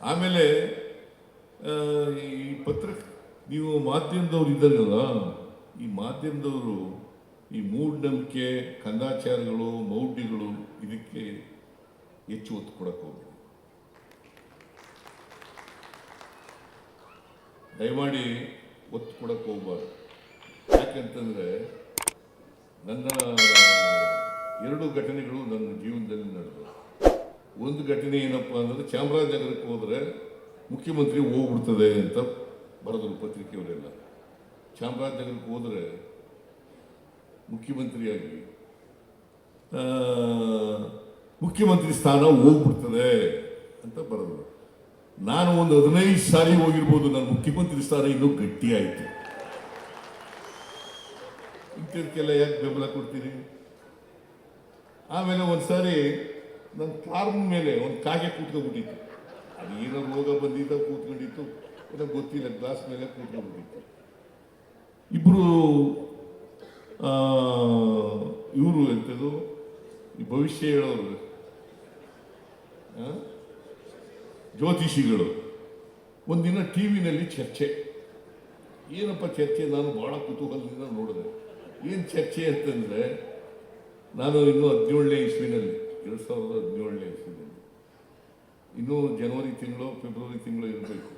ಆಮೇಲೆ ಈ ನೀವು ಮಾಧ್ಯಮದವ್ರು ಇದ್ದಾರಲ್ಲ, ಈ ಮಾಧ್ಯಮದವರು ಈ ಮೂಢನಂಬಿಕೆ, ಕಂದಾಚಾರಗಳು, ಮೌಢ್ಯಗಳು ಇದಕ್ಕೆ ಹೆಚ್ಚು ಒತ್ತು ಕೊಡಕ್ಕೆ ಹೋಗಿ ದಯಮಾಡಿ ಒತ್ತು ಕೊಡಕ್ಕೆ ಹೋಗ್ಬಾರ್ದು. ಯಾಕಂತಂದರೆ ನನ್ನ 2 ಘಟನೆಗಳು ನನ್ನ ಜೀವನದಲ್ಲಿ ನಡೆದವು. ಒಂದು ಘಟನೆ ಏನಪ್ಪ ಅಂದರೆ, ಚಾಮರಾಜನಗರಕ್ಕೆ ಹೋದರೆ ಮುಖ್ಯಮಂತ್ರಿ ಹೋಗ್ಬಿಡ್ತದೆ ಅಂತ ಬರೆದರು ಪತ್ರಿಕೆಯವರೆಲ್ಲ. ಚಾಮರಾಜನಗರಕ್ಕೆ ಹೋದರೆ ಮುಖ್ಯಮಂತ್ರಿಯಾಗಿ ಮುಖ್ಯಮಂತ್ರಿ ಸ್ಥಾನ ಹೋಗ್ಬಿಡ್ತದೆ ಅಂತ ಬರೆದರು. ನಾನು ಒಂದು 15 ಸಾರಿ ಹೋಗಿರ್ಬೋದು, ನನ್ನ ಮುಖ್ಯಮಂತ್ರಿ ಸ್ಥಾನ ಇನ್ನೂ ಗಟ್ಟಿ ಆಯಿತು. ಇಂಥದಕ್ಕೆಲ್ಲ ಯಾಕೆ ಬೆಂಬಲ ಕೊಡ್ತೀರಿ? ಆಮೇಲೆ ಒಂದು ಸಾರಿ ನನ್ನ ಕಾರ್ ಮೇಲೆ ಒಂದು ಕಾಗೆ ಕೂತ್ಕೊಂಡ್ಬಿಟ್ಟಿತ್ತು. ಅದು ಏನೋ ರೋಗ ಬಂದಿದ್ದ ಕೂತ್ಕೊಂಡಿತ್ತು, ಏನೋ ಗೊತ್ತಿಲ್ಲ, ಗ್ಲಾಸ್ ಮೇಲೆ ಕೂತ್ಕೊಂಡ್ಬಿಟ್ಟಿತ್ತು. ಇಬ್ಬರು ಇವರು ಎಂಥದ್ದು ಈ ಭವಿಷ್ಯ ಹೇಳೋರು ಜ್ಯೋತಿಷಿಗಳು ಒಂದಿನ ಟಿ ವಿನಲ್ಲಿ ಚರ್ಚೆ. ಏನಪ್ಪ ಚರ್ಚೆ? ನಾನು ಭಾಳ ಕುತೂಹಲದಿಂದ ನೋಡಿದೆ. ಏನು ಚರ್ಚೆ ಅಂತಂದರೆ, ನಾನು ಇನ್ನೂ 17ನೇ ಇಸ್ವಿನಲ್ಲಿ 2017ನೇ ಇಸ್ವಿನಲ್ಲಿ ಇನ್ನೂ ಜನವರಿ ತಿಂಗಳು ಫೆಬ್ರವರಿ ತಿಂಗಳು ಇರಬೇಕು.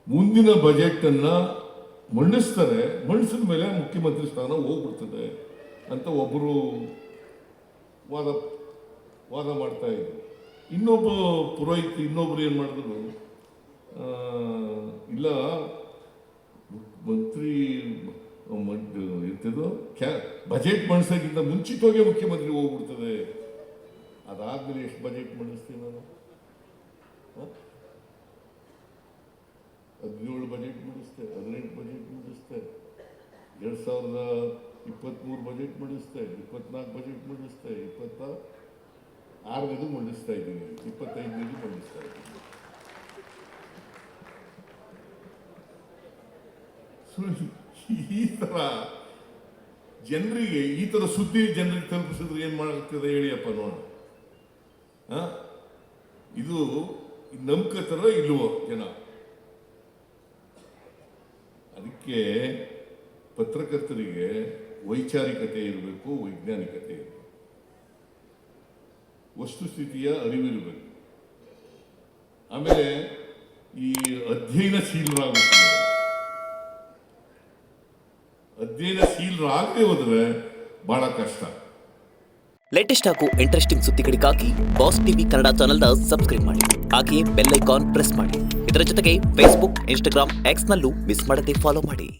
ಮುಂದಿನ ಬಜೆಟನ್ನು ಮಂಡಿಸ್ತಾರೆ, ಮಂಡಿಸಿದ ಮೇಲೆ ಮುಖ್ಯಮಂತ್ರಿ ಸ್ಥಾನ ಹೋಗ್ಬಿಡ್ತದೆ ಅಂತ ಒಬ್ಬರು ವಾದ ಮಾಡ್ತಾ ಇದ್ರು. ಇನ್ನೊಬ್ಬ ಪುರೋಹಿತ ಇನ್ನೊಬ್ರು ಏನು ಮಾಡಿದ್ರು, ಇಲ್ಲ ಮಂತ್ರಿ ಇರ್ತದೋ ಬಜೆಟ್ ಮಂಡಿಸೋಕ್ಕಿಂತ ಮುಂಚಿತವಾಗಿ ಮುಖ್ಯಮಂತ್ರಿ ಹೋಗ್ಬಿಡ್ತದೆ. ಅದಾದ್ಮೇಲೆ ಎಷ್ಟು ಬಜೆಟ್ ಮಂಡಿಸ್ತೀನಿ ನಾನು? 17 ಬಜೆಟ್ ಮಂಡಿಸ್ತೆ, 18 ಬಜೆಟ್ ಮಂಡಿಸ್ತೆ, 2023 ಬಜೆಟ್ ಮಂಡಿಸ್ತೆ, 24 ಬಜೆಟ್ ಮಂಡಿಸ್ತೆ, 26ನೇದು ಮಂಡಿಸ್ತಾ ಇದ್ದೀನಿ, 25ನೇದು ಮಂಡಿಸ್ತಾ ಇದ್ದೀನಿ. ಈ ಥರ ಜನರಿಗೆ, ಈ ಥರ ಸುದ್ದಿ ಜನರಿಗೆ ತಲುಪಿಸಿದ್ರೆ ಏನು ಮಾಡ್ತದೆ ಹೇಳಿಯಪ್ಪ ನೋಡ. ಇದು ನಂಬ್ಕತರ ಇಲ್ವೋ ಜನ? ಅದಕ್ಕೆ ಪತ್ರಕರ್ತರಿಗೆ ವೈಚಾರಿಕತೆ ಇರಬೇಕು, ವೈಜ್ಞಾನಿಕತೆ ಇರಬೇಕು, ವಸ್ತುಸ್ಥಿತಿಯ ಅರಿವಿರಬೇಕು. ಆಮೇಲೆ ಈ ಅಧ್ಯಯನಶೀಲರಾಗದೆ ಹೋದರೆ ಬಹಳ ಕಷ್ಟ. ಲೇಟೆಸ್ಟ್ ಹಾಗೂ ಇಂಟ್ರೆಸ್ಟಿಂಗ್ ಸುದ್ದಿಗಳಿಗಾಗಿ ಬಾಸ್ ಟಿವಿ ಕನ್ನಡ ಚಾನೆಲ್ನ ಸಬ್ಸ್ಕ್ರೈಬ್ ಮಾಡಿ. ಹಾಗೆಯೇ ಬೆಲ್ ಐಕಾನ್ ಪ್ರೆಸ್ ಮಾಡಿ. ಇದರ ಜೊತೆಗೆ ಫೇಸ್ಬುಕ್, ಇನ್ಸ್ಟಾಗ್ರಾಮ್, ಎಕ್ಸ್ನಲ್ಲೂ ಮಿಸ್ ಮಾಡದೆ ಫಾಲೋ ಮಾಡಿ.